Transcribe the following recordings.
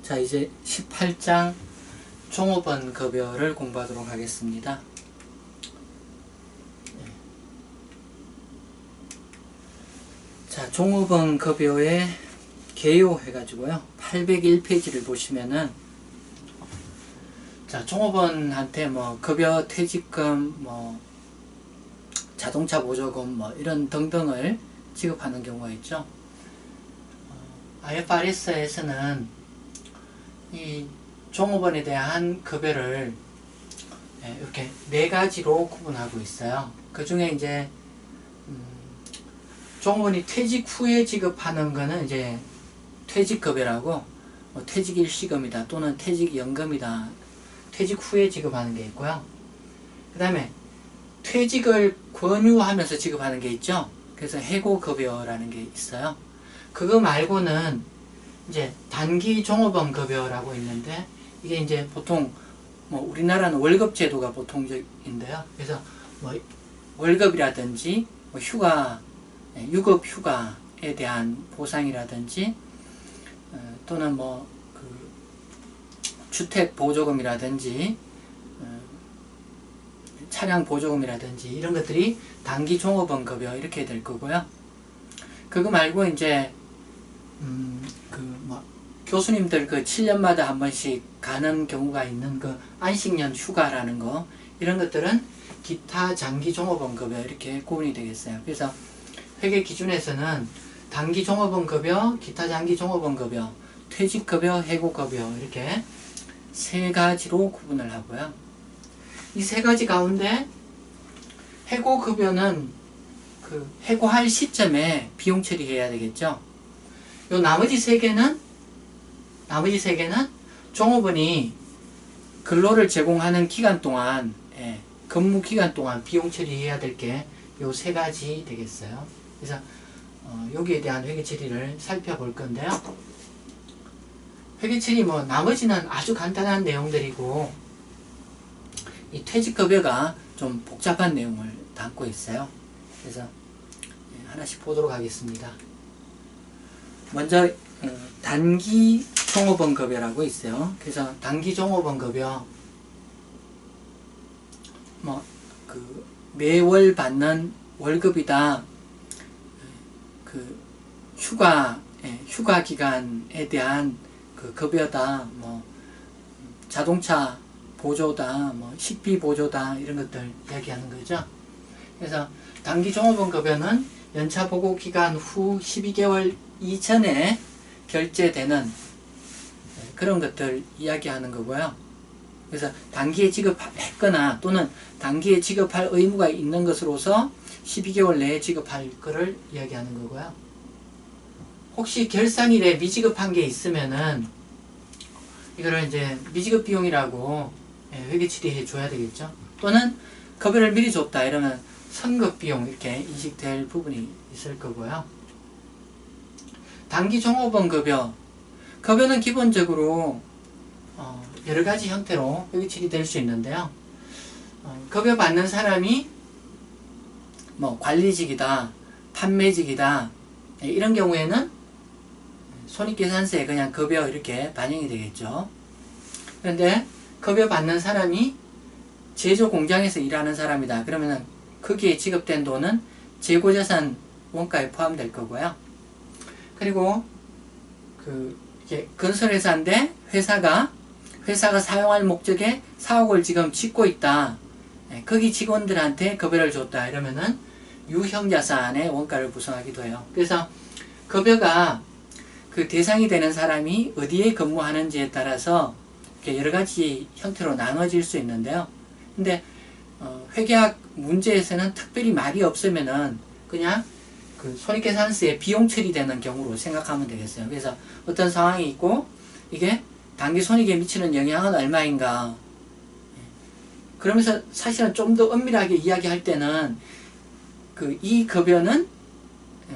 자, 이제 18장 종업원 급여를 공부하도록 하겠습니다. 자, 종업원 급여의 개요 해가지고요. 801페이지를 보시면은, 자, 종업원한테 뭐, 급여, 퇴직금, 뭐, 자동차 보조금, 뭐, 이런 등등을 지급하는 경우가 있죠. IFRS에서는 이 종업원에 대한 급여를 이렇게 네 가지로 구분하고 있어요. 그 중에 이제, 종업원이 퇴직 후에 지급하는 거는 이제 퇴직급여라고, 뭐 퇴직일시금이다 또는 퇴직연금이다, 퇴직 후에 지급하는 게 있고요. 그 다음에 퇴직을 권유하면서 지급하는 게 있죠. 그래서 해고급여라는 게 있어요. 그거 말고는 이제 단기 종업원 급여라고 있는데, 이게 이제 보통 뭐 우리나라는 월급 제도가 보통적인데요. 그래서 뭐 월급이라든지 뭐 휴가, 유급 휴가에 대한 보상이라든지, 또는 뭐 그 주택 보조금이라든지, 차량 보조금이라든지 이런 것들이 단기 종업원 급여 이렇게 될 거고요. 그거 말고 이제 뭐 교수님들 그 7년마다 한 번씩 가는 경우가 있는 그 안식년 휴가라는 거, 이런 것들은 기타 장기 종업원 급여 이렇게 구분이 되겠어요. 그래서 회계 기준에서는 단기 종업원 급여, 기타 장기 종업원 급여, 퇴직급여, 해고급여 이렇게 세 가지로 구분을 하고요. 이 세 가지 가운데 해고급여는 그 해고할 시점에 비용 처리해야 되겠죠. 요 나머지 세 개는 종업원이 근로를 제공하는 기간 동안, 근무 기간 동안 비용 처리해야 될 게 요 세 가지 되겠어요. 그래서 여기에 대한 회계 처리를 살펴볼 건데요. 회계 처리 뭐 나머지는 아주 간단한 내용들이고, 이 퇴직급여가 좀 복잡한 내용을 담고 있어요. 그래서 하나씩 보도록 하겠습니다. 먼저 단기 종업원 급여라고 있어요. 그래서 단기 종업원 급여, 뭐 그 매월 받는 월급이다, 그 휴가 기간에 대한 그 급여다, 뭐 자동차 보조다, 뭐 식비 보조다, 이런 것들 이야기하는 거죠. 그래서 단기 종업원 급여는 연차 보고 기간 후 12개월 이전에 결제되는 그런 것들 이야기하는 거고요. 그래서 단기에 지급했거나 또는 단기에 지급할 의무가 있는 것으로서 12개월 내에 지급할 거를 이야기하는 거고요. 혹시 결산일에 미지급한 게 있으면은 이거를 이제 미지급 비용이라고 회계 처리해 줘야 되겠죠. 또는 급여를 미리 줬다 이러면 선급 비용 이렇게 인식될 부분이 있을 거고요. 단기 종업원 급여는 기본적으로 여러 가지 형태로 회계 처리될 수 있는데요. 급여 받는 사람이 뭐 관리직이다, 판매직이다, 이런 경우에는 손익계산서에 그냥 급여 이렇게 반영이 되겠죠. 그런데 급여 받는 사람이 제조 공장에서 일하는 사람이다 그러면은 거기에 지급된 돈은 재고자산 원가에 포함될 거고요. 그리고 이게 건설회사인데 회사가 사용할 목적에 사옥을 지금 짓고 있다, 거기 직원들한테 급여를 줬다 이러면은 유형자산의 원가를 구성하기도 해요. 그래서 급여가 그 대상이 되는 사람이 어디에 근무하는지에 따라서 여러 가지 형태로 나눠질 수 있는데요. 근데 회계학 문제에서는 특별히 말이 없으면은 그냥 그 손익계산서에 비용 처리되는 경우로 생각하면 되겠어요. 그래서 어떤 상황이 있고 이게 단기 손익에 미치는 영향은 얼마인가, 그러면서 사실은 좀 더 엄밀하게 이야기할 때는 이 급여는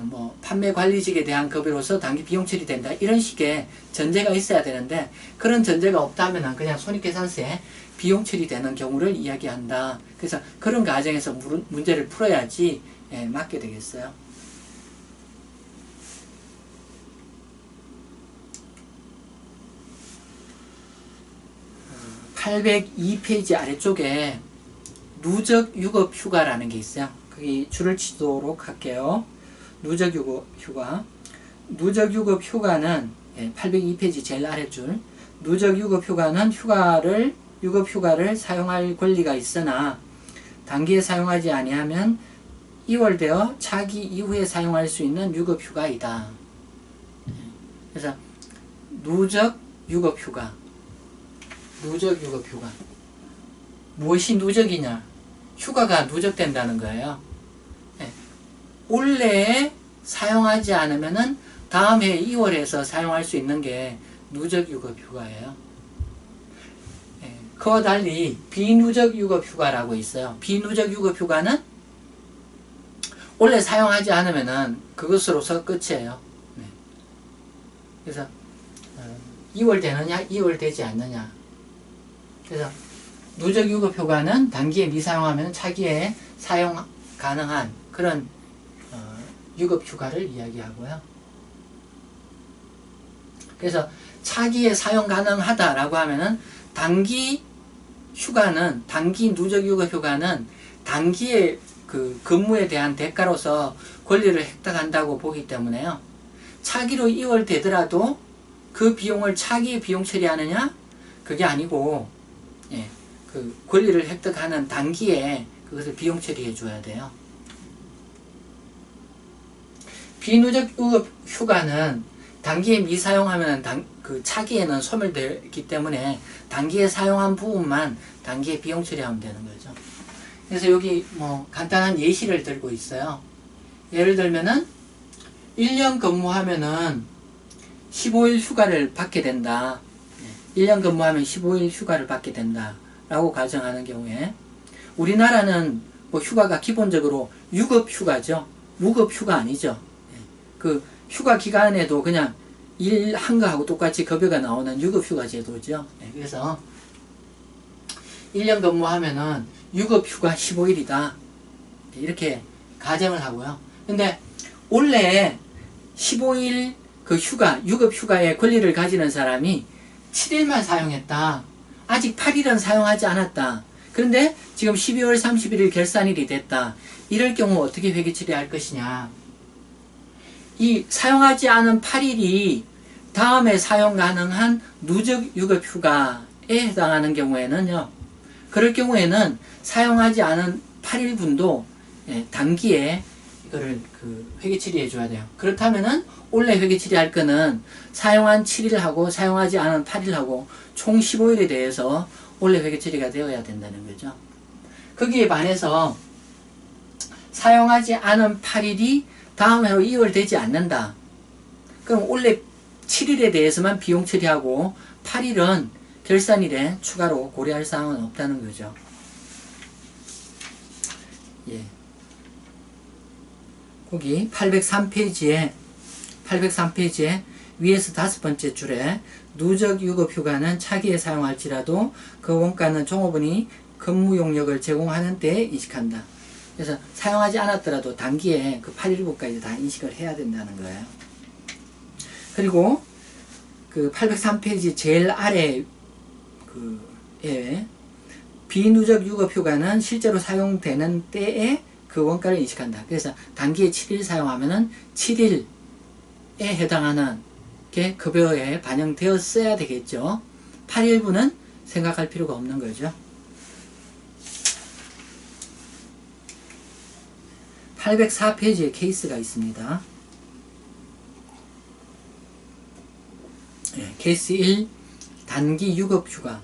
뭐 판매 관리직에 대한 급여로서 단기 비용 처리된다 이런 식의 전제가 있어야 되는데, 그런 전제가 없다면 그냥 손익계산서에 비용 처리되는 경우를 이야기한다. 그래서 그런 과정에서 문제를 풀어야지 맞게 되겠어요. 802페이지 아래쪽에 누적 유급 휴가라는 게 있어요. 거기 줄을 치도록 할게요. 누적 유급 휴가. 누적 유급 휴가는 802페이지 제일 아래줄. 누적 유급 휴가는 유급 휴가를 사용할 권리가 있으나 단기에 사용하지 아니하면 이월되어 차기 이후에 사용할 수 있는 유급 휴가이다. 그래서 누적 유급 휴가. 누적 유급 휴가. 무엇이 누적이냐? 휴가가 누적된다는 거예요. 올해에 사용하지 않으면은 다음 해 2월에서 사용할 수 있는 게 누적 유급 휴가예요. 그와 달리 비누적 유급 휴가라고 있어요. 비누적 유급 휴가는 올해 사용하지 않으면은 그것으로서 끝이에요. 그래서 2월 되느냐, 2월 되지 않느냐. 그래서 누적 유급 휴가는 단기에 미사용하면 차기에 사용 가능한 그런 유급 휴가를 이야기하고요. 그래서 차기에 사용 가능하다라고 하면은 단기 휴가는, 단기 누적 유급 휴가는 단기에 그 근무에 대한 대가로서 권리를 획득한다고 보기 때문에요. 차기로 2월 되더라도 그 비용을 차기에 비용 처리하느냐? 그게 아니고, 그 권리를 획득하는 단기에 그것을 비용 처리해 줘야 돼요. 비누적 유급 휴가는 단기에 미사용하면 그 차기에는 소멸되기 때문에 단기에 사용한 부분만 단기에 비용 처리하면 되는 거죠. 그래서 여기 뭐 간단한 예시를 들고 있어요. 예를 들면은 1년 근무하면은 15일 휴가를 받게 된다. 1년 근무하면 15일 휴가를 받게 된다. 라고 가정하는 경우에 우리나라는 뭐 휴가가 기본적으로 유급 휴가죠. 무급 휴가 아니죠. 그 휴가 기간에도 그냥 일한 거하고 똑같이 급여가 나오는 유급 휴가 제도죠. 그래서 1년 근무하면은 유급 휴가 15일이다. 이렇게 가정을 하고요. 근데 원래 15일 그 휴가, 유급 휴가의 권리를 가지는 사람이 7일만 사용했다. 아직 8일은 사용하지 않았다. 그런데 지금 12월 31일 결산일이 됐다. 이럴 경우 어떻게 회계 처리할 것이냐. 이 사용하지 않은 8일이 다음에 사용 가능한 누적 유급 휴가에 해당하는 경우에는요. 그럴 경우에는 사용하지 않은 8일분도 단기에 이거를 회계 처리해 줘야 돼요. 그렇다면은 원래 회계 처리할 거는 사용한 7일하고 사용하지 않은 8일하고 총 15일에 대해서 원래 회계 처리가 되어야 된다는 거죠. 거기에 반해서 사용하지 않은 8일이 다음 해로 2월 되지 않는다. 그럼 원래 7일에 대해서만 비용 처리하고 8일은 결산일에 추가로 고려할 사항은 없다는 거죠. 예. 거기 803페이지에 위에서 5번째 줄에 누적 유급 휴가는 차기에 사용할지라도 그 원가는 종업원이 근무 용역을 제공하는 때에 인식한다. 그래서 사용하지 않았더라도 단기에 그 8일분까지 다 인식을 해야 된다는 거예요. 그리고 그 803페이지 제일 아래 비누적 유급 휴가는 실제로 사용되는 때에 그 원가를 인식한다. 그래서 단기에 7일 사용하면은 7일에 해당하는 게 급여에 반영되었어야 되겠죠. 8일분은 생각할 필요가 없는 거죠. 804페이지에 케이스가 있습니다. 케이스 1, 단기 유급 휴가.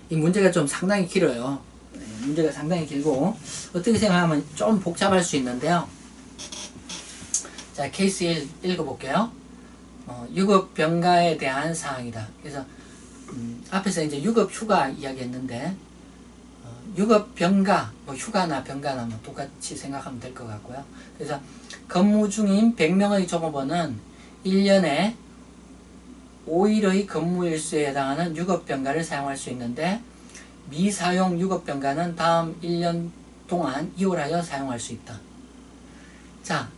이 문제가 좀 상당히 길어요. 문제가 상당히 길고 어떻게 생각하면 좀 복잡할 수 있는데요. 자, 케이스 1 읽어볼게요. 유급 병가에 대한 사항이다. 그래서 앞에서 이제 유급 휴가 이야기했는데 유급 병가, 뭐 휴가나 병가나 뭐 똑같이 생각하면 될 것 같고요. 그래서 근무 중인 100명의 종업원은 1년에 5일의 근무일수에 해당하는 유급 병가를 사용할 수 있는데 미사용 유급 병가는 다음 1년 동안 이월하여 사용할 수 있다. 자,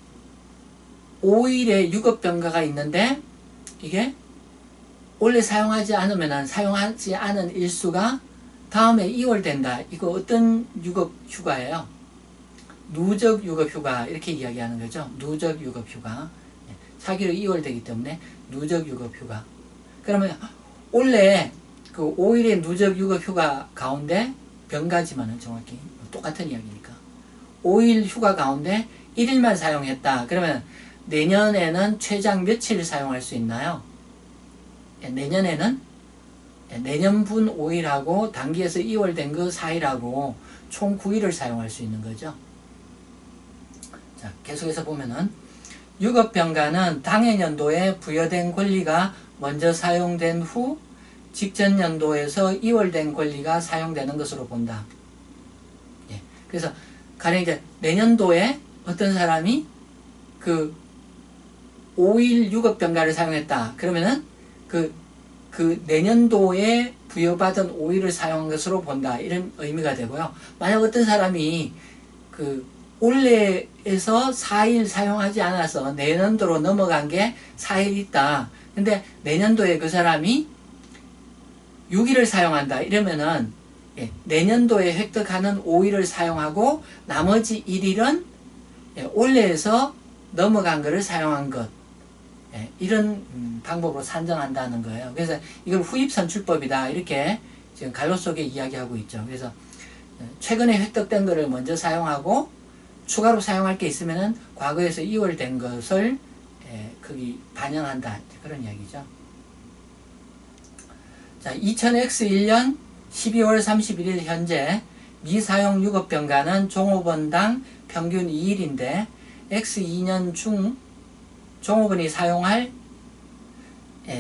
5일의 유급 병가가 있는데 이게 원래 사용하지 않은 일수가 다음에 이월된다. 이거 어떤 유급 휴가예요? 누적 유급 휴가 이렇게 이야기하는 거죠. 누적 유급 휴가. 사기로 이월되기 때문에 누적 유급 휴가. 그러면 원래 그 5일의 누적 유급 휴가 가운데 병가지만은 정확히 똑같은 이야기니까 5일 휴가 가운데 1일만 사용했다. 그러면 내년에는 최장 며칠 사용할 수 있나요? 내년에는 내년분 5일하고 단기에서 2월된 거 4일하고 총 9일을 사용할 수 있는 거죠. 자, 계속해서 보면은 유급병가는 당해 연도에 부여된 권리가 먼저 사용된 후 직전 연도에서 2월된 권리가 사용되는 것으로 본다. 예, 그래서 가령 이제 내년도에 어떤 사람이 그 5일 유급병가를 사용했다. 그러면은 그 내년도에 부여받은 5일을 사용한 것으로 본다. 이런 의미가 되고요. 만약 어떤 사람이 그 올해에서 4일 사용하지 않아서 내년도로 넘어간 게 4일 있다. 근데 내년도에 그 사람이 6일을 사용한다. 이러면은 내년도에 획득하는 5일을 사용하고 나머지 1일은 올해에서 넘어간 것을 사용한 것. 이런 방법으로 산정한다는 거예요. 그래서 이걸 후입선출법이다. 이렇게 지금 갈로 속에 이야기하고 있죠. 그래서 최근에 획득된 것을 먼저 사용하고 추가로 사용할 게 있으면은 과거에서 이월된 것을 거기 반영한다. 그런 이야기죠. 자, 2000X1년 12월 31일 현재 미사용 유급병가는 종업원당 평균 2일인데 X2년 중 종업원이 사용할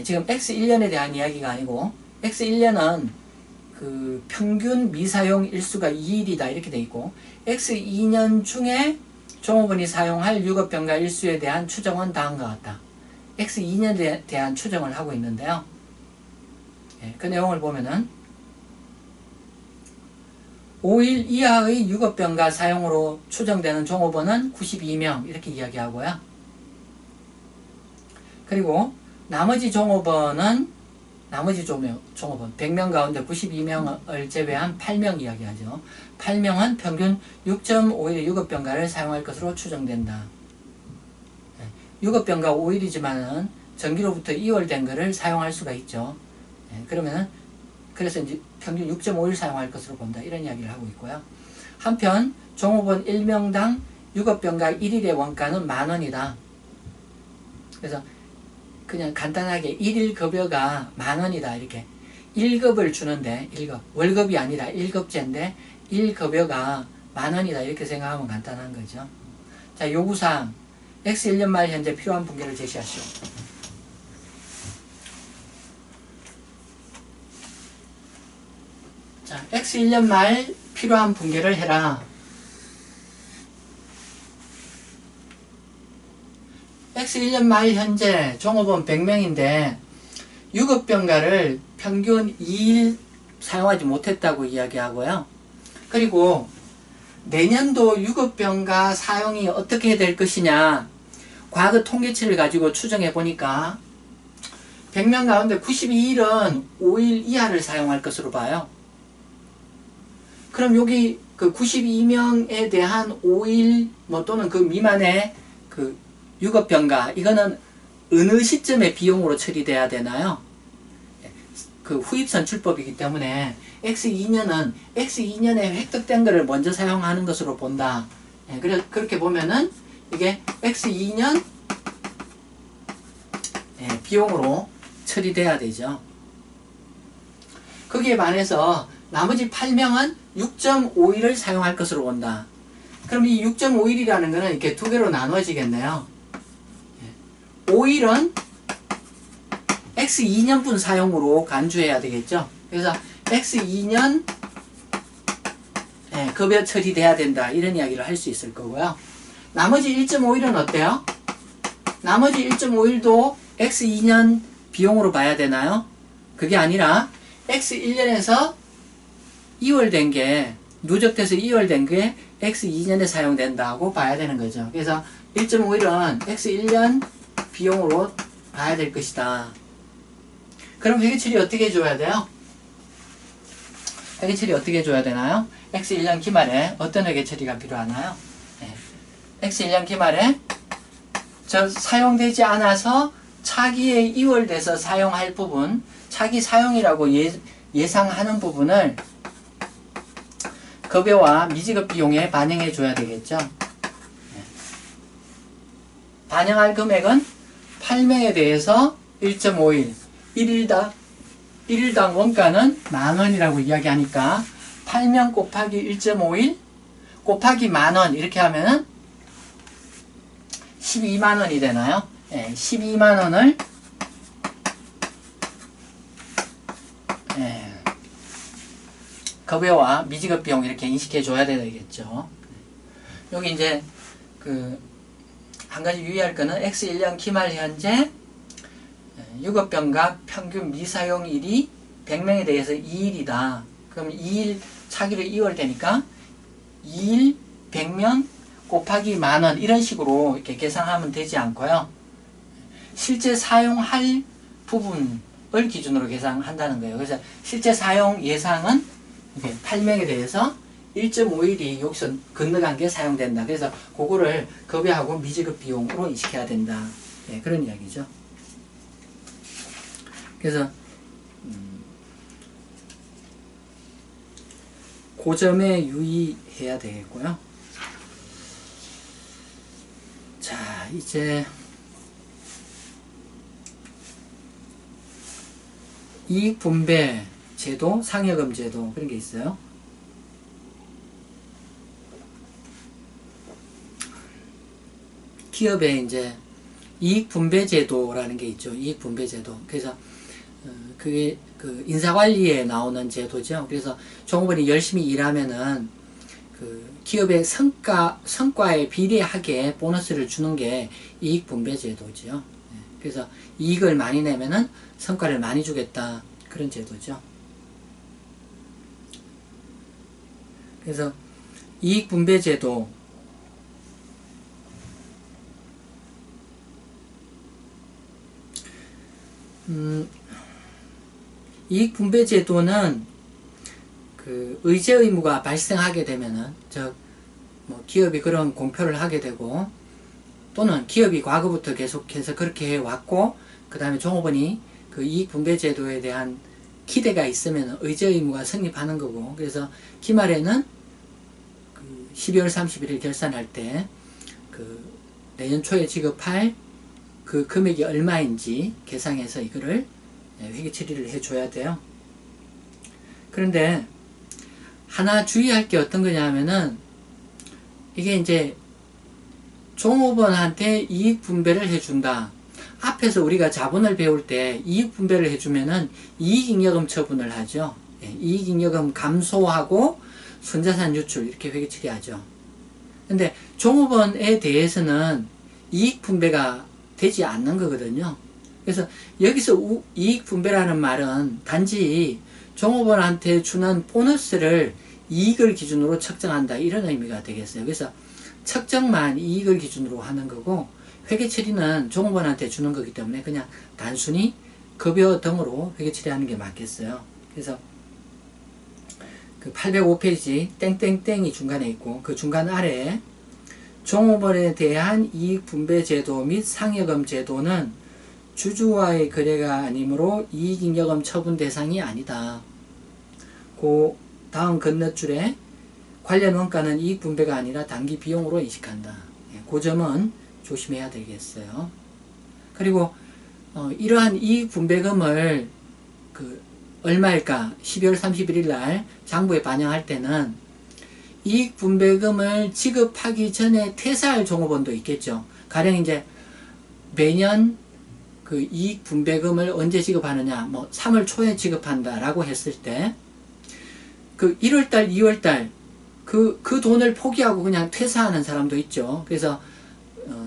지금 X1년에 대한 이야기가 아니고 X1년은 그 평균 미사용 일수가 2일이다 이렇게 돼 있고 X2년 중에 종업원이 사용할 유급병가 일수에 대한 추정은 다음과 같다. X2년에 대한 추정을 하고 있는데요. 그 내용을 보면은 5일 이하의 유급병가 사용으로 추정되는 종업원은 92명 이렇게 이야기하고요. 그리고 나머지 종업원 100명 가운데 92명을 제외한 8명 이야기하죠. 8명은 평균 6.5일의 유급병가를 사용할 것으로 추정된다. 유급병가 5일이지만은 전기로부터 이월된 것을 사용할 수가 있죠. 그래서 이제 평균 6.5일 사용할 것으로 본다. 이런 이야기를 하고 있고요. 한편 종업원 1명당 유급병가 1일의 원가는 10,000원이다. 그래서 그냥 간단하게 1일 급여가 10,000원이다. 이렇게 1급을 주는데 1급 월급이 아니라 1급제인데 1급여가 10,000원이다. 이렇게 생각하면 간단한 거죠. 자, 요구사항 X1년 말 현재 필요한 분계를 제시하시오. 자, X1년 말 필요한 분계를 해라. X1년 말 현재 종업원 100명인데 유급병가를 평균 2일 사용하지 못했다고 이야기하고요. 그리고 내년도 유급병가 사용이 어떻게 될 것이냐, 과거 통계치를 가지고 추정해 보니까 100명 가운데 92일은 5일 이하를 사용할 것으로 봐요. 그럼 여기 그 92명에 대한 5일 또는 그 미만의 그 유급병가, 이거는 어느 시점에 비용으로 처리돼야 되나요? 그 후입선출법이기 때문에 X2년에 획득된 것을 먼저 사용하는 것으로 본다. 그렇게 보면은 이게 X2년 비용으로 처리돼야 되죠. 거기에 반해서 나머지 8명은 6.5일을 사용할 것으로 본다. 그럼 이 6.5일이라는 것은 이렇게 두 개로 나눠지겠네요. 5일은 X2년분 사용으로 간주해야 되겠죠. 그래서 X2년 급여 처리돼야 된다. 이런 이야기를 할 수 있을 거고요. 나머지 1.5일은 어때요? 나머지 1.5일도 X2년 비용으로 봐야 되나요? 그게 아니라 X1년에서 2월된 게 누적돼서 2월된 게 X2년에 사용된다고 봐야 되는 거죠. 그래서 1.5일은 X1년 비용으로 봐야 될 것이다. 그럼 회계처리 어떻게 해줘야 돼요? 회계처리 어떻게 해줘야 되나요? X 1년 기말에 어떤 회계처리가 필요하나요? 네. X 1년 기말에 저 사용되지 않아서 차기에 이월돼서 사용할 부분, 차기 사용이라고 예상하는 부분을 급여와 미지급 비용에 반영해 줘야 되겠죠. 네. 반영할 금액은 8명에 대해서 1.5일, 1일당 원가는 10,000원이라고 이야기하니까 8명 곱하기 1.5일 곱하기 10,000원 이렇게 하면은 120,000원이 되나요? 네, 120,000원을 네, 급여와 미지급 비용 이렇게 인식해 줘야 되겠죠. 여기 이제 한 가지 유의할 거는 X 1년 기말 현재 유급병가 평균 미사용일이 100명에 대해서 2일이다. 그럼 2일 차기로 2월 되니까 2일 100명 곱하기 10,000원 이런 식으로 이렇게 계산하면 되지 않고요. 실제 사용할 부분을 기준으로 계산한다는 거예요. 그래서 실제 사용 예상은 8명에 대해서 1.5일이 여기서 건너간 게 사용된다. 그래서 그거를 급여하고 미지급 비용으로 인식해야 된다. 네, 그런 이야기죠. 그래서 그 점에 유의해야 되겠고요. 자, 이제 이익분배 제도, 상여금 제도 그런 게 있어요. 기업에 이제 이익분배제도라는 게 있죠. 이익분배제도. 그래서 그게 인사관리에 나오는 제도죠. 그래서 종업원이 열심히 일하면은 기업의 성과에 비례하게 보너스를 주는 게 이익분배제도죠. 그래서 이익을 많이 내면은 성과를 많이 주겠다. 그런 제도죠. 그래서 이익분배제도 이익분배제도는 의제 의무가 발생하게 되면은 기업이 그런 공표를 하게 되고 또는 기업이 과거부터 계속해서 그렇게 해왔고 그 다음에 종업원이 그 이익분배제도에 대한 기대가 있으면 의제 의무가 성립하는 거고 그래서 기말에는 12월 31일 결산할 때 내년 초에 지급할 그 금액이 얼마인지 계상해서 이거를 회계 처리를 해줘야 돼요. 그런데 하나 주의할 게 어떤 거냐 하면은 이게 이제 종업원한테 이익 분배를 해준다. 앞에서 우리가 자본을 배울 때 이익 분배를 해주면은 이익잉여금 처분을 하죠. 이익잉여금 감소하고 순자산 유출 이렇게 회계 처리하죠. 근데 종업원에 대해서는 이익 분배가 되지 않는 거거든요. 그래서 여기서 이익 분배라는 말은 단지 종업원한테 주는 보너스를 이익을 기준으로 측정한다 이런 의미가 되겠어요. 그래서 측정만 이익을 기준으로 하는 거고 회계 처리는 종업원한테 주는 거기 때문에 그냥 단순히 급여 등으로 회계 처리하는 게 맞겠어요. 그래서 805페이지 땡땡땡이 중간에 있고 그 중간 아래에 종업원에 대한 이익분배제도 및 상여금 제도는 주주와의 거래가 아니므로 이익잉여금 처분 대상이 아니다. 그 다음 건너줄에 관련 원가는 이익분배가 아니라 단기 비용으로 인식한다. 그 점은 조심해야 되겠어요. 그리고 이러한 이익분배금을 얼마일까 12월 31일 날 장부에 반영할 때는 이익분배금을 지급하기 전에 퇴사할 종업원도 있겠죠. 가령 이제 매년 이익분배금을 언제 지급하느냐 3월 초에 지급한다 라고 했을 때 1월달 2월달 그 돈을 포기하고 그냥 퇴사하는 사람도 있죠. 그래서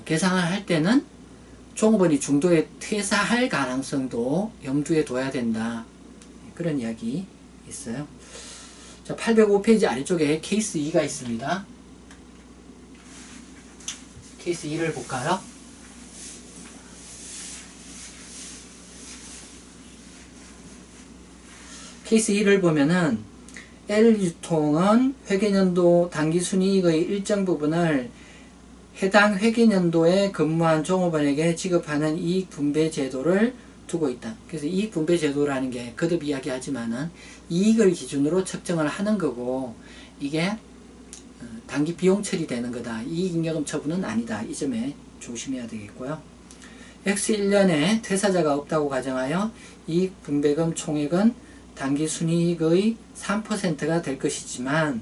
계상을 할 때는 종업원이 중도에 퇴사할 가능성도 염두에 둬야 된다. 그런 이야기 있어요. 자, 805페이지 아래쪽에 케이스 2가 있습니다. 케이스 2를 볼까요? 케이스 1을 보면은 L유통은 회계연도 당기순이익의 일정 부분을 해당 회계연도에 근무한 종업원에게 지급하는 이익분배 제도를 두고 있다. 그래서 이익분배 제도라는 게 거듭 이야기하지만은 이익을 기준으로 측정을 하는 거고, 이게 단기 비용 처리되는 거다. 이익잉여금 처분은 아니다. 이 점에 조심해야 되겠고요. X1년에 퇴사자가 없다고 가정하여 이익분배금 총액은 당기순이익의 3%가 될 것이지만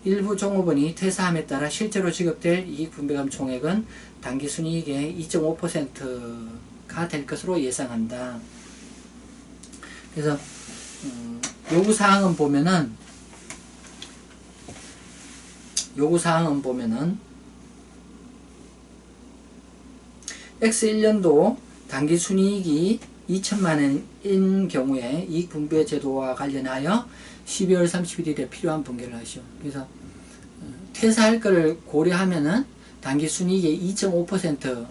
일부 종업원이 퇴사함에 따라 실제로 지급될 이익분배금 총액은 당기순이익의 2.5%가 될 것으로 예상한다. 그래서 요구사항은 보면은 X1년도 당기순이익이 2천만원인 경우에 이익분배제도와 관련하여 12월 31일에 필요한 분개를 하시오. 그래서 퇴사할 것을 고려하면은 당기순이익의 2.5%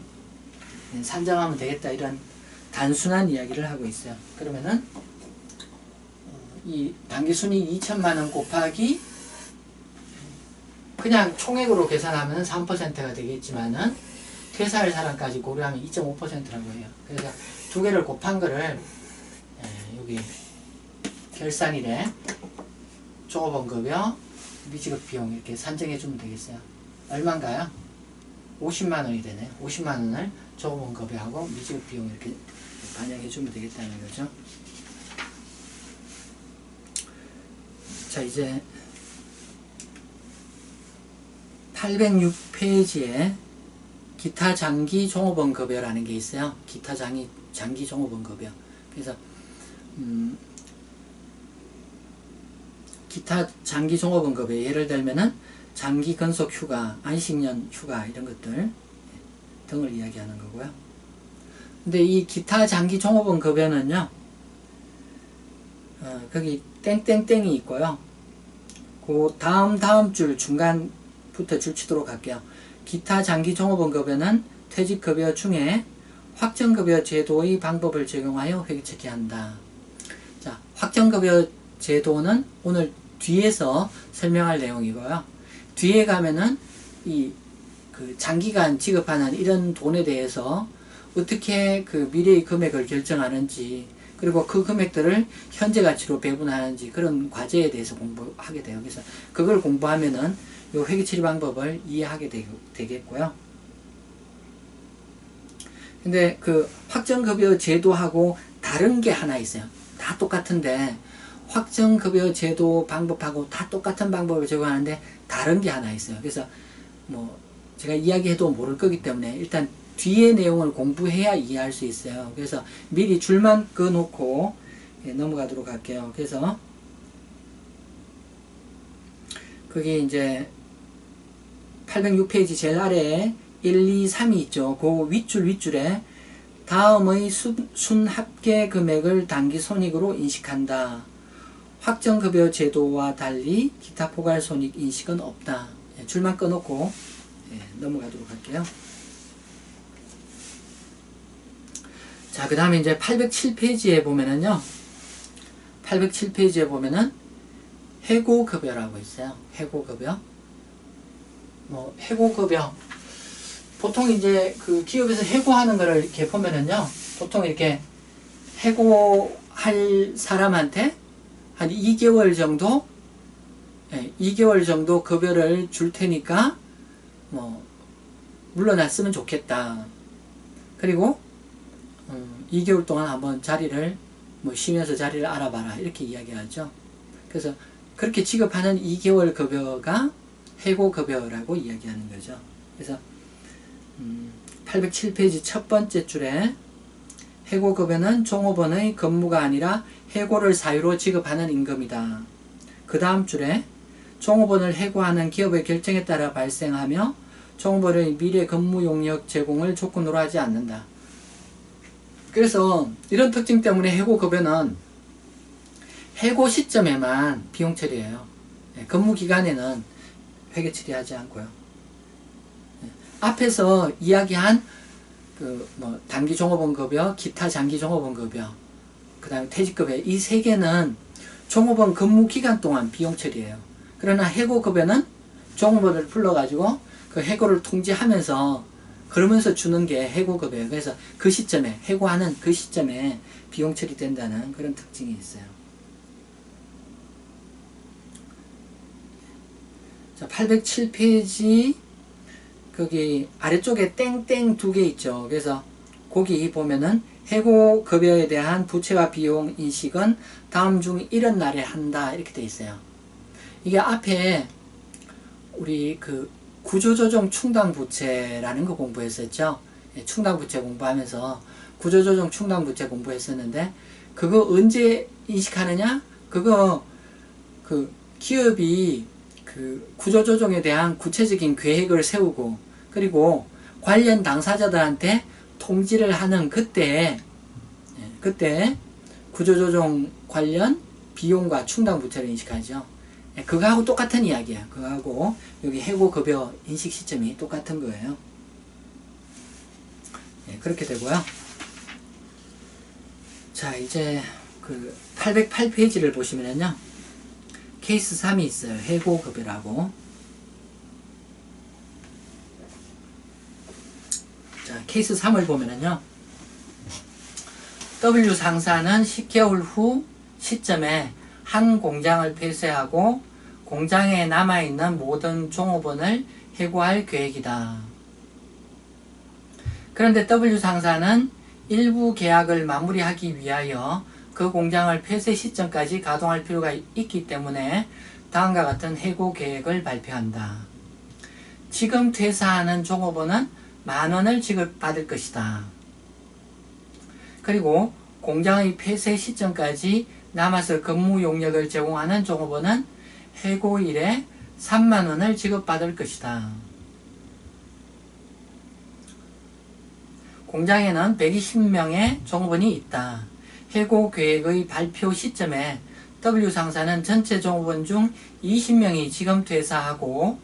산정하면 되겠다, 이런 단순한 이야기를 하고 있어요. 그러면은 이 당기순이익 2천만원 곱하기 그냥 총액으로 계산하면 3%가 되겠지만은 퇴사할 사람까지 고려하면 2.5%라고 해요. 그래서 두 개를 곱한 거를 여기 결산일에 종업원급여 미지급 비용 이렇게 산정해 주면 되겠어요. 얼마인가요? 50만원이 되네. 50만원을 종업원급여하고 미지급 비용 이렇게 반영해 주면 되겠다는 거죠. 자, 이제 806페이지에 기타 장기 종업원 급여라는 게 있어요. 기타 장기 종업원 급여. 그래서 기타 장기 종업원 급여, 예를 들면은 장기 근속 휴가, 안식년 휴가 이런 것들 등을 이야기하는 거고요. 근데 이 기타 장기 종업원 급여는요, 거기 땡땡땡이 있고요. 그 다음 줄 중간부터 줄 치도록 할게요. 기타 장기 종업원 급여는 퇴직급여 중에 확정급여 제도의 방법을 적용하여 회계처리한다. 자, 확정급여 제도는 오늘 뒤에서 설명할 내용이고요. 뒤에 가면은 그 장기간 지급하는 이런 돈에 대해서 어떻게 그 미래의 금액을 결정하는지, 그리고 그 금액들을 현재 가치로 배분하는지, 그런 과제에 대해서 공부하게 돼요. 그래서 그걸 공부하면은 요 회계처리 방법을 이해하게 되겠고요. 근데 그 확정급여 제도하고 다른 게 하나 있어요. 다 똑같은데 확정급여 제도 방법하고 다 똑같은 방법을 적용하는데 다른 게 하나 있어요. 그래서 뭐 제가 이야기해도 모를 거기 때문에 일단 뒤에 내용을 공부해야 이해할 수 있어요. 그래서 미리 줄만 그어놓고 넘어가도록 할게요. 그래서 그게 이제 806페이지 제일 아래에 1, 2, 3이 있죠. 그 윗줄에 다음의 순합계 금액을 당기손익으로 인식한다. 확정급여 제도와 달리 기타 포괄손익 인식은 없다. 줄만 꺼놓고 넘어가도록 할게요. 자, 그 다음에 이제 807페이지에 보면은요, 807페이지에 보면은 해고급여라고 있어요. 해고급여. 해고급여. 보통 이제 그 기업에서 해고하는 거를 이렇게 보면은요, 보통 이렇게 해고할 사람한테 한 2개월 정도, 2개월 정도 급여를 줄 테니까, 물러났으면 좋겠다. 그리고, 2개월 동안 한번 자리를, 쉬면서 자리를 알아봐라. 이렇게 이야기하죠. 그래서 그렇게 지급하는 2개월 급여가 해고급여라고 이야기하는 거죠. 그래서 807페이지 첫 번째 줄에 해고급여는 종업원의 근무가 아니라 해고를 사유로 지급하는 임금이다. 그 다음 줄에 종업원을 해고하는 기업의 결정에 따라 발생하며 종업원의 미래 근무 용역 제공을 조건으로 하지 않는다. 그래서 이런 특징 때문에 해고급여는 해고 시점에만 비용 처리해요. 근무 기간에는 회계 처리하지 않고요. 앞에서 이야기한 단기 종업원 급여, 기타 장기 종업원 급여, 그 다음에 퇴직급여 이 세 개는 종업원 근무 기간 동안 비용 처리해요. 그러나 해고급여는 종업원을 불러가지고 그 해고를 통지하면서 그러면서 주는 게 해고급여예요. 그래서 그 시점에 해고하는 그 시점에 비용 처리된다는 그런 특징이 있어요. 자, 807페이지 거기 아래쪽에 땡땡 두 개 있죠. 그래서 거기 보면은 해고급여에 대한 부채와 비용 인식은 다음 중 이런 날에 한다 이렇게 돼 있어요. 이게 앞에 우리 그 구조조정 충당부채라는 거 공부했었죠. 충당부채 공부하면서 구조조정 충당부채 공부했었는데 그거 언제 인식하느냐? 그거 그 기업이 그 구조조정에 대한 구체적인 계획을 세우고 그리고 관련 당사자들한테 통지를 하는 그때 구조조정 관련 비용과 충당부채를 인식하죠. 그거하고 똑같은 이야기야. 그거하고 여기 해고급여 인식 시점이 똑같은 거예요. 그렇게 되고요. 자, 이제 그 808페이지를 보시면요. 케이스 3이 있어요. 해고급여라고. 자, 케이스 3을 보면은요. W 상사는 10개월 후 시점에 한 공장을 폐쇄하고 공장에 남아있는 모든 종업원을 해고할 계획이다. 그런데 W 상사는 일부 계약을 마무리하기 위하여 그 공장을 폐쇄 시점까지 가동할 필요가 있기 때문에 다음과 같은 해고 계획을 발표한다. 지금 퇴사하는 종업원은 10,000원을 지급받을 것이다. 그리고 공장의 폐쇄 시점까지 남아서 근무 용역을 제공하는 종업원은 해고일에 30,000원을 지급받을 것이다. 공장에는 120명의 종업원이 있다. 해고 계획의 발표 시점에 W 상사는 전체 종업원 중 20명이 지금 퇴사하고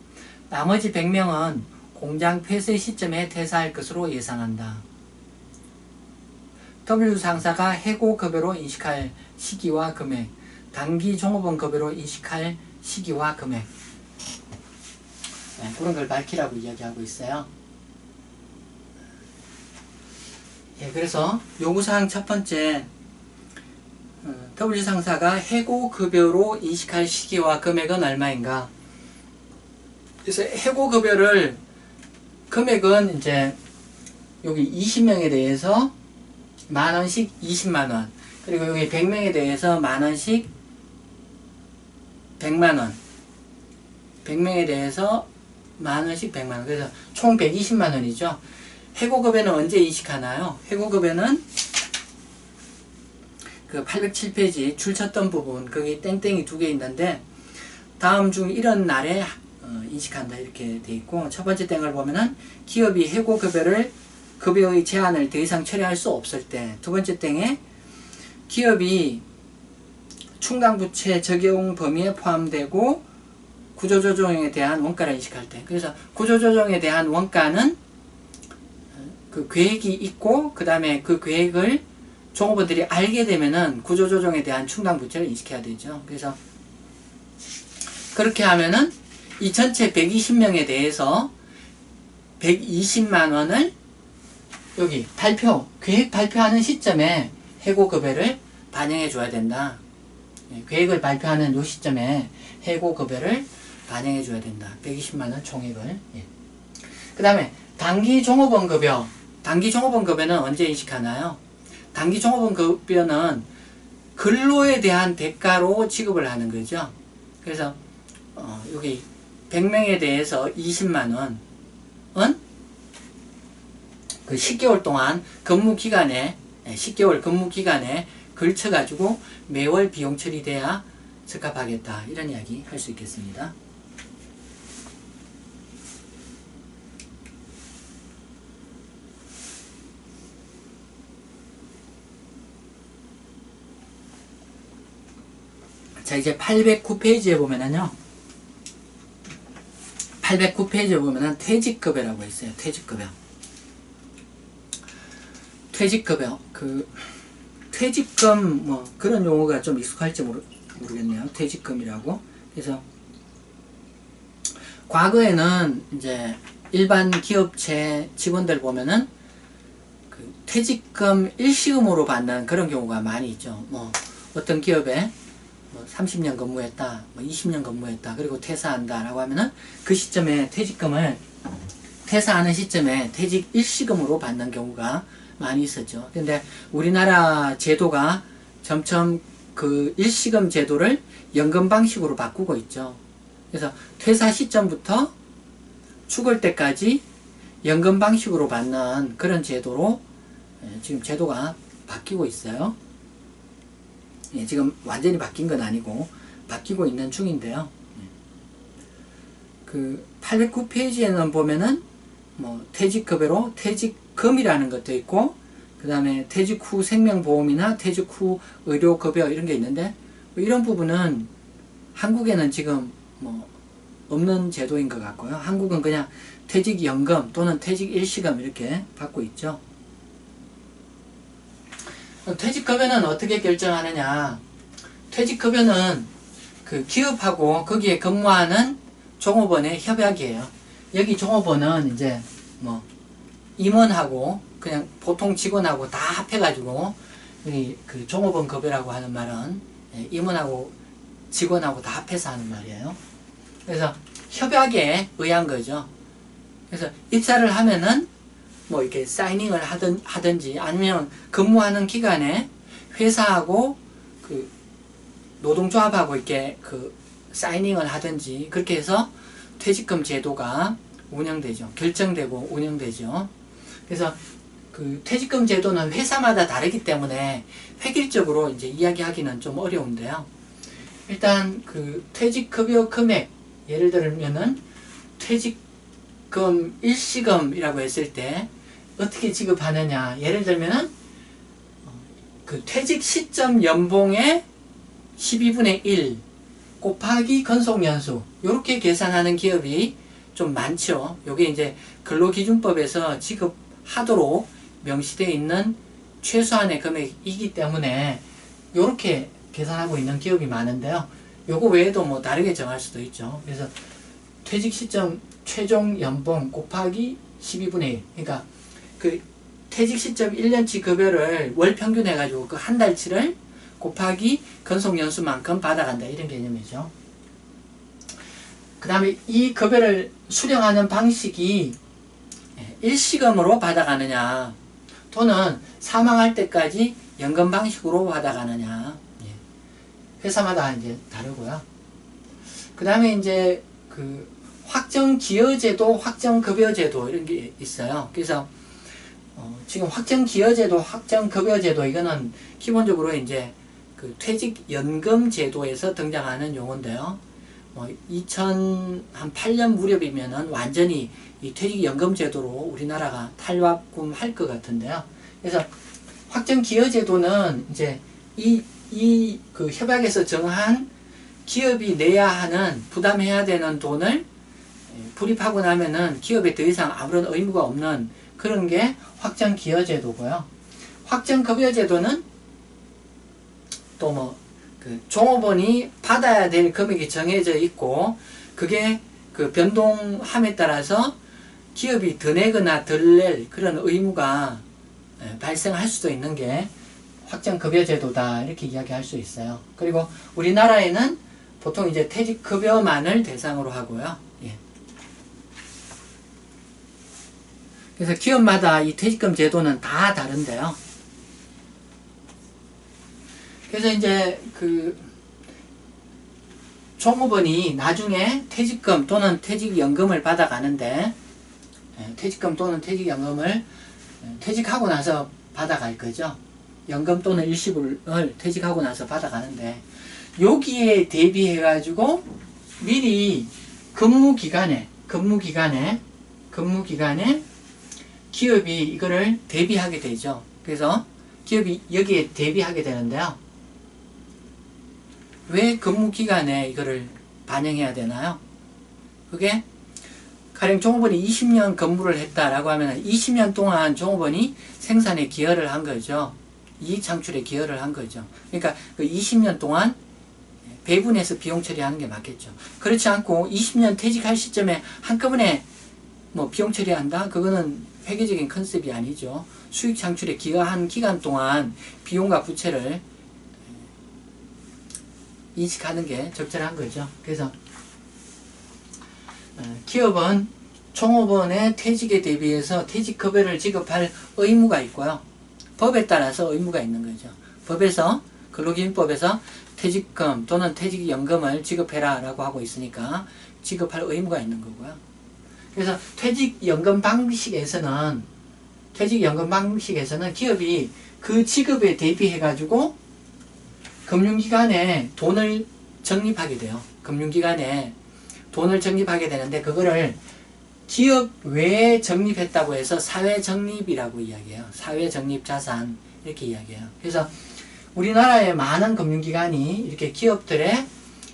나머지 100명은 공장 폐쇄 시점에 퇴사할 것으로 예상한다. W 상사가 해고급여로 인식할 시기와 금액, 단기 종업원 급여로 인식할 시기와 금액, 그런 걸 밝히라고 이야기하고 있어요. 그래서 요구사항 첫 번째, W 상사가 해고급여로 인식할 시기와 금액은 얼마인가? 그래서 해고급여를 금액은 이제 여기 20명에 대해서 10,000원씩 200,000원, 그리고 여기 100명에 대해서 10,000원씩 100만원, 100명에 대해서 10,000원씩 100만원, 그래서 총 120만원이죠. 해고급여는 언제 인식하나요? 해고급여는 그 807페이지 줄 쳤던 부분, 거기 땡땡이 두 개 있는데 다음 중 이런 날에 인식한다 이렇게 돼 있고, 첫 번째 땡을 보면은 기업이 해고급여를 급여의 제한을 더 이상 처리할 수 없을 때, 두 번째 땡에 기업이 충당부채 적용 범위에 포함되고 구조조정에 대한 원가를 인식할 때. 그래서 구조조정에 대한 원가는 그 계획이 있고 그 다음에 그 계획을 종업원들이 알게 되면은 구조조정에 대한 충당부채를 인식해야 되죠. 그래서 그렇게 하면은 이 전체 120명에 대해서 120만원을 여기 계획 발표하는 시점에 해고급여를 반영해 줘야 된다. 계획을 발표하는 요 시점에 해고급여를 반영해 줘야 된다. 120만원 총액을. 그 다음에 단기 종업원 급여. 단기 종업원 급여는 언제 인식하나요? 단기 종업원 급여는 근로에 대한 대가로 지급을 하는 거죠. 그래서 여기 100명에 대해서 20만원은 그 10개월 동안 근무 기간에 10개월 근무 기간에 걸쳐 가지고 매월 비용 처리돼야 적합하겠다, 이런 이야기 할 수 있겠습니다. 자, 이제 809페이지에 보면은요, 809페이지에 보면은 퇴직급여라고 있어요. 퇴직급여. 퇴직금 뭐 그런 용어가 좀 익숙할지 모르겠네요. 퇴직금이라고. 그래서 과거에는 이제 일반 기업체 직원들 보면은 그 퇴직금 일시금으로 받는 그런 경우가 많이 있죠. 뭐 어떤 기업에 뭐 30년 근무했다, 뭐 20년 근무했다, 그리고 퇴사한다 라고 하면은 그 시점에 퇴직금을 퇴사하는 시점에 퇴직 일시금으로 받는 경우가 많이 있었죠. 근데 우리나라 제도가 점점 그 일시금 제도를 연금 방식으로 바꾸고 있죠. 그래서 퇴사 시점부터 죽을 때까지 연금 방식으로 받는 그런 제도로 지금 제도가 바뀌고 있어요. 지금 완전히 바뀐 건 아니고 바뀌고 있는 중인데요. 그 809페이지에는 보면은 뭐 퇴직급여로 퇴직금이라는 것도 있고, 그 다음에 퇴직 후 생명보험이나 퇴직 후 의료급여 이런 게 있는데, 뭐 이런 부분은 한국에는 지금 뭐 없는 제도인 것 같고요. 한국은 그냥 퇴직연금 또는 퇴직일시금 이렇게 받고 있죠. 퇴직급여는 어떻게 결정하느냐? 퇴직급여는 그 기업하고 거기에 근무하는 종업원의 협약이에요. 여기 종업원은 이제 뭐 임원하고 그냥 보통 직원하고 다 합해가지고 그 종업원 급여라고 하는 말은 임원하고 직원하고 다 합해서 하는 말이에요. 그래서 협약에 의한 거죠. 그래서 입사를 하면은 뭐 이렇게 사이닝을 하든지 아니면 근무하는 기간에 회사하고 그 노동조합하고 이렇게 그 사이닝을 하든지 그렇게 해서 퇴직금 제도가 운영되죠. 결정되고 운영되죠. 그래서 그 퇴직금 제도는 회사마다 다르기 때문에 획일적으로 이제 이야기하기는 좀 어려운데요. 일단 그 퇴직급여 금액, 예를 들면은 퇴직금 일시금이라고 했을 때 어떻게 지급하느냐. 예를 들면은 그 퇴직 시점 연봉의 12분의 1 곱하기 근속연수, 요렇게 계산하는 기업이 좀 많죠. 요게 이제 근로기준법에서 지급하도록 명시되어 있는 최소한의 금액이기 때문에 요렇게 계산하고 있는 기업이 많은데요. 요거 외에도 뭐 다르게 정할 수도 있죠. 그래서 퇴직 시점 최종 연봉 곱하기 12분의 1. 그러니까 그 퇴직 시점 1년치 급여를 월 평균 해가지고 그 한 달치를 곱하기 근속연수만큼 받아간다, 이런 개념이죠. 그 다음에 이 급여를 수령하는 방식이 일시금으로 받아가느냐 또는 사망할 때까지 연금 방식으로 받아가느냐, 회사마다 이제 다르고요. 그 다음에 이제 그 확정기여제도, 확정급여제도 이런 게 있어요. 그래서 지금 확정기여제도, 확정급여제도 이거는 기본적으로 이제 그 퇴직연금 제도에서 등장하는 용어인데요. 2008년 무렵이면은 완전히 이 퇴직연금 제도로 우리나라가 탈바꿈할 것 같은데요. 그래서 확정기여제도는 이제 그 협약에서 정한 기업이 내야 하는, 부담해야 되는 돈을 불입하고 나면은 기업에 더 이상 아무런 의무가 없는 그런 게 확정기여제도고요. 확정급여제도는 또 뭐 그 종업원이 받아야 될 금액이 정해져 있고, 그게 그 변동함에 따라서 기업이 더 내거나 덜 낼 그런 의무가 발생할 수도 있는 게 확정급여제도다, 이렇게 이야기할 수 있어요. 그리고 우리나라에는 보통 이제 퇴직급여만을 대상으로 하고요. 그래서 기업마다 이 퇴직금 제도는 다 다른데요. 그래서 이제 그 종업원이 나중에 퇴직금 또는 퇴직연금을 받아가는데, 퇴직금 또는 퇴직연금을 퇴직하고 나서 받아갈 거죠. 연금 또는 일시불을 퇴직하고 나서 받아가는데, 여기에 대비해 가지고 미리 근무기간에 기업이 이거를 대비하게 되죠. 그래서 기업이 여기에 대비하게 되는데요. 왜 근무기간에 이거를 반영해야 되나요? 그게 가령 종업원이 20년 근무를 했다라고 하면 20년 동안 종업원이 생산에 기여를 한 거죠. 이익 창출에 기여를 한 거죠. 그러니까 그 20년 동안 배분해서 비용 처리하는 게 맞겠죠. 그렇지 않고 20년 퇴직할 시점에 한꺼번에 뭐 비용 처리한다? 그거는 회계적인 컨셉이 아니죠. 수익 창출에 기여한 기간 동안 비용과 부채를 인식하는 게 적절한 거죠. 그래서 기업은 종업원의 퇴직에 대비해서 퇴직급여를 지급할 의무가 있고요. 법에 따라서 의무가 있는 거죠. 법에서 근로기준법에서 퇴직금 또는 퇴직연금을 지급해라 라고 하고 있으니까 지급할 의무가 있는 거고요. 그래서 퇴직연금 방식에서는 기업이 그 지급에 대비해 가지고 금융기관에 돈을 적립하게 돼요. 금융기관에 돈을 적립하게 되는데 그거를 기업 외에 적립했다고 해서 사회적립이라고 이야기해요. 사회적립자산 이렇게 이야기해요. 그래서 우리나라의 많은 금융기관이 이렇게 기업들의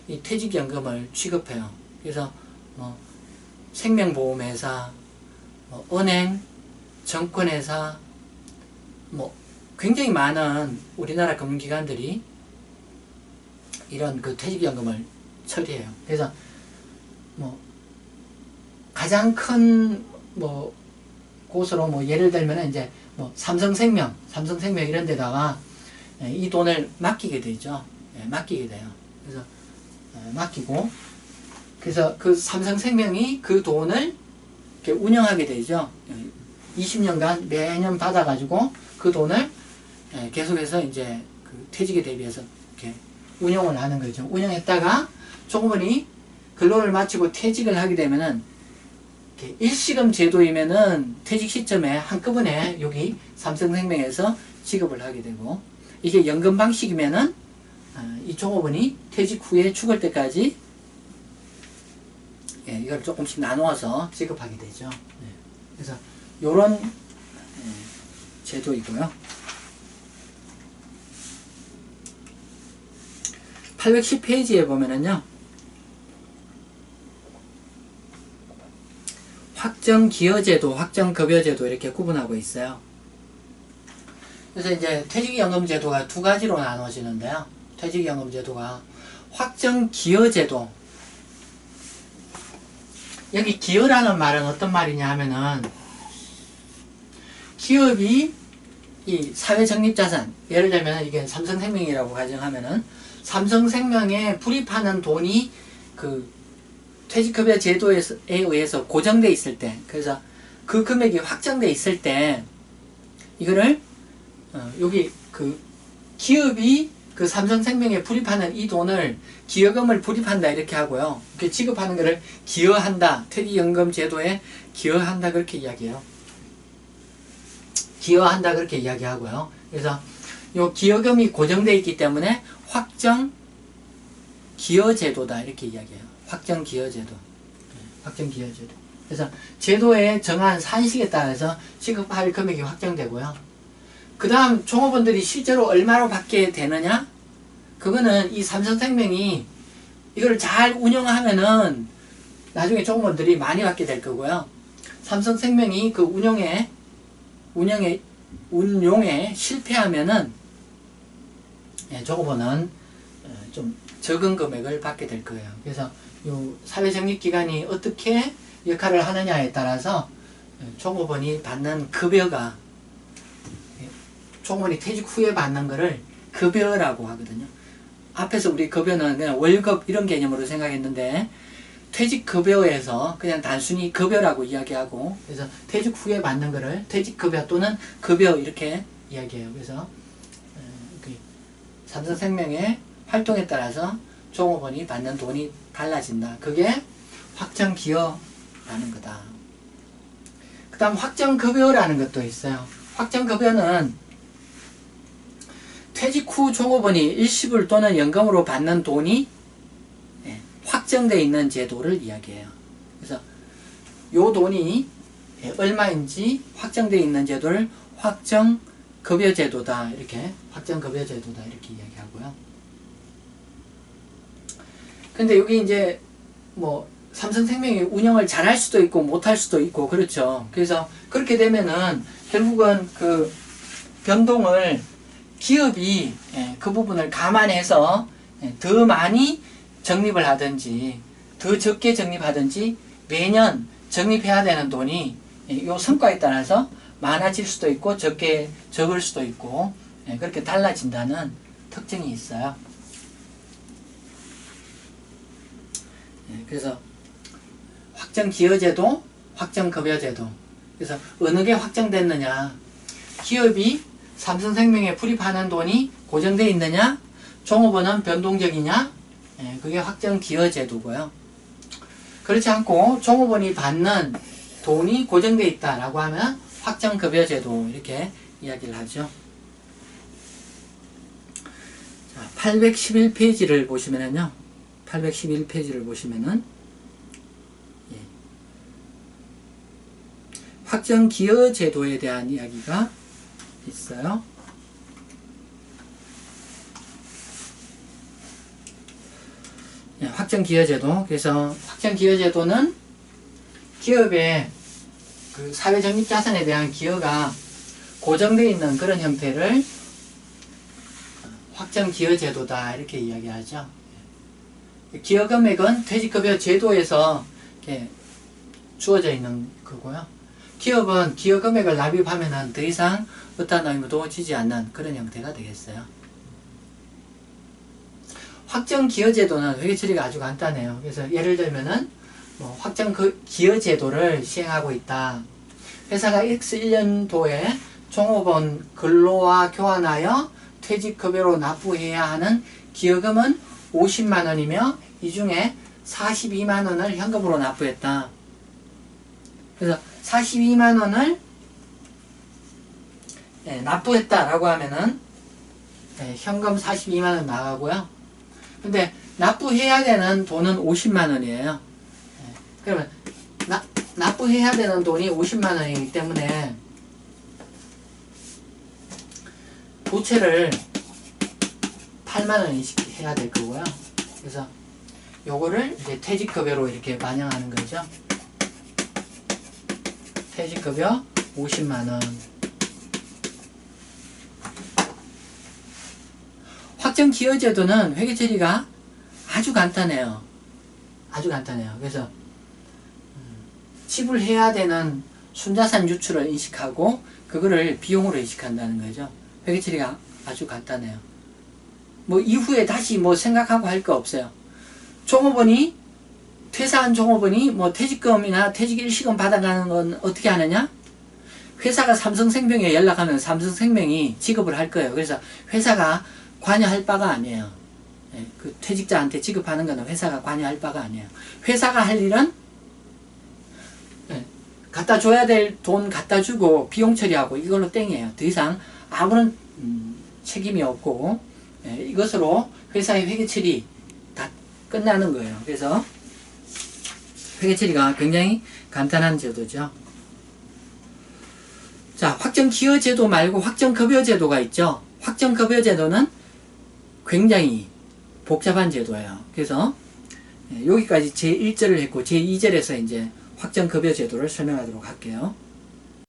이 퇴직연금을 취급해요. 그래서 뭐 생명보험회사, 뭐 은행, 증권회사, 뭐 굉장히 많은 우리나라 금융기관들이 이런 그 퇴직연금을 처리해요. 그래서 뭐 가장 큰 뭐 곳으로 뭐 예를 들면 이제 뭐 삼성생명 이런 데다가 이 돈을 맡기게 되죠. 맡기게 돼요. 그래서 맡기고 그래서 그 삼성생명이 그 돈을 이렇게 운영하게 되죠. 20년간 매년 받아가지고 그 돈을 계속해서 이제 그 퇴직에 대비해서 이렇게 운영을 하는 거죠. 운영했다가 종업원이 근로를 마치고 퇴직을 하게 되면은 일시금 제도이면은 퇴직 시점에 한꺼번에 여기 삼성생명에서 지급을 하게 되고 이게 연금 방식이면은 이 종업원이 퇴직 후에 죽을 때까지 이걸 조금씩 나누어서 지급하게 되죠. 그래서 요런 제도이고요. 810페이지에 보면은요. 확정기여제도, 확정급여제도 이렇게 구분하고 있어요. 그래서 이제 퇴직연금제도가 두 가지로 나눠지는데요. 퇴직연금제도가 확정기여제도. 여기 기여라는 말은 어떤 말이냐 하면은 기업이 이 사회적립자산, 예를 들면 이게 삼성생명이라고 가정하면은 삼성생명에 불입하는 돈이 그 퇴직급여 제도에 의해서 고정돼 있을 때, 그래서 그 금액이 확정돼 있을 때 이거를 여기 그 기업이 그 삼성생명에 불입하는 이 돈을 기여금을 불입한다 이렇게 하고요. 이렇게 지급하는 것을 기여한다, 퇴직연금 제도에 기여한다 그렇게 이야기해요. 기여한다 그렇게 이야기하고요. 그래서 요 기여금이 고정되어 있기 때문에 확정 기여제도다 이렇게 이야기해요. 확정 기여제도. 확정 기여제도. 그래서 제도에 정한 산식에 따라서 지급할 금액이 확정되고요. 그 다음 종업원들이 실제로 얼마로 받게 되느냐? 그거는 이 삼성생명이 이걸 잘 운영하면은 나중에 종업원들이 많이 받게 될 거고요. 삼성생명이 그 운용에 실패하면은 종업원은 좀 적은 금액을 받게 될 거예요. 그래서 요 사회적립기관이 어떻게 역할을 하느냐에 따라서 종업원이 받는 급여가 종업원이 퇴직 후에 받는 거를 급여라고 하거든요. 앞에서 우리 급여는 그냥 월급 이런 개념으로 생각했는데 퇴직급여에서 그냥 단순히 급여라고 이야기하고 그래서 퇴직 후에 받는 거를 퇴직급여 또는 급여 이렇게 이야기해요. 그래서 삼성생명의 활동에 따라서 종업원이 받는 돈이 달라진다. 그게 확정기여라는 거다. 그 다음 확정급여라는 것도 있어요. 확정급여는 퇴직 후 종업원이 일시불 또는 연금으로 받는 돈이 확정되어 있는 제도를 이야기해요. 그래서 요 돈이 얼마인지 확정되어 있는 제도를 확정급여제도다. 이렇게 확정급여제도다. 이렇게 이야기하고요. 근데 여기 이제 뭐 삼성생명이 운영을 잘할 수도 있고 못할 수도 있고 그렇죠. 그래서 그렇게 되면은 결국은 그 변동을 기업이 그 부분을 감안해서 더 많이 적립을 하든지 더 적게 적립하든지 매년 적립해야 되는 돈이 이 성과에 따라서 많아질 수도 있고 적을 수도 있고 그렇게 달라진다는 특징이 있어요. 그래서 확정기여제도, 확정급여제도. 그래서 어느 게 확정됐느냐. 기업이 삼성생명에 불입하는 돈이 고정되어 있느냐, 종업원은 변동적이냐, 그게 확정기여제도고요. 그렇지 않고 종업원이 받는 돈이 고정되어 있다라고 하면 확정급여제도 이렇게 이야기를 하죠. 811페이지를 보시면은요. 811페이지를 보시면은 확정기여제도에 대한 이야기가 있어요. 확정기여제도. 그래서 확정기여제도는 기업의 그 사회적립자산에 대한 기여가 고정되어 있는 그런 형태를 확정기여제도다 이렇게 이야기하죠. 기여금액은 퇴직급여 제도에서 주어져 있는 거고요. 기업은 기여금액을 납입하면 더 이상 어떠한 의무도 지지 않는 그런 형태가 되겠어요. 확정기여제도는 회계처리가 아주 간단해요. 그래서 예를 들면은 확정기여제도를 시행하고 있다. 회사가 X1년도에 종업원 근로와 교환하여 퇴직급여로 납부해야 하는 기여금은 50만원이며 이 중에 42만원을 현금으로 납부했다. 그래서 42만원을 납부했다라고 하면은 현금 42만원 나가고요. 근데 납부해야 되는 돈은 50만원이에요. 그러면 납부해야 되는 돈이 50만원이기 때문에 부채를 8만원씩 해야 될 거고요. 그래서 요거를 이제 퇴직급여로 이렇게 반영하는 거죠. 퇴직급여 50만원. 확정기여제도는 회계처리가 아주 간단해요. 아주 간단해요. 그래서 지불해야 되는 순자산 유출을 인식하고 그거를 비용으로 인식한다는 거죠. 회계처리가 아주 간단해요. 이후에 다시 생각하고 할 거 없어요. 종업원이 퇴사한 종업원이 퇴직금이나 퇴직 일시금 받아가는 건 어떻게 하느냐? 회사가 삼성생명에 연락하면 삼성생명이 지급을 할 거예요. 그래서 회사가 관여할 바가 아니에요. 그 퇴직자한테 지급하는 거는 회사가 관여할 바가 아니에요. 회사가 할 일은 갖다 줘야 될 돈 갖다 주고 비용 처리하고 이걸로 땡이에요. 더 이상 아무런 책임이 없고 이것으로 회사의 회계 처리 다 끝나는 거예요. 그래서 회계 처리가 굉장히 간단한 제도죠. 자, 확정기여제도 말고 확정급여제도가 있죠. 확정급여제도는 굉장히 복잡한 제도예요. 그래서 여기까지 제1절을 했고 제2절에서 이제 확정급여제도를 설명하도록 할게요.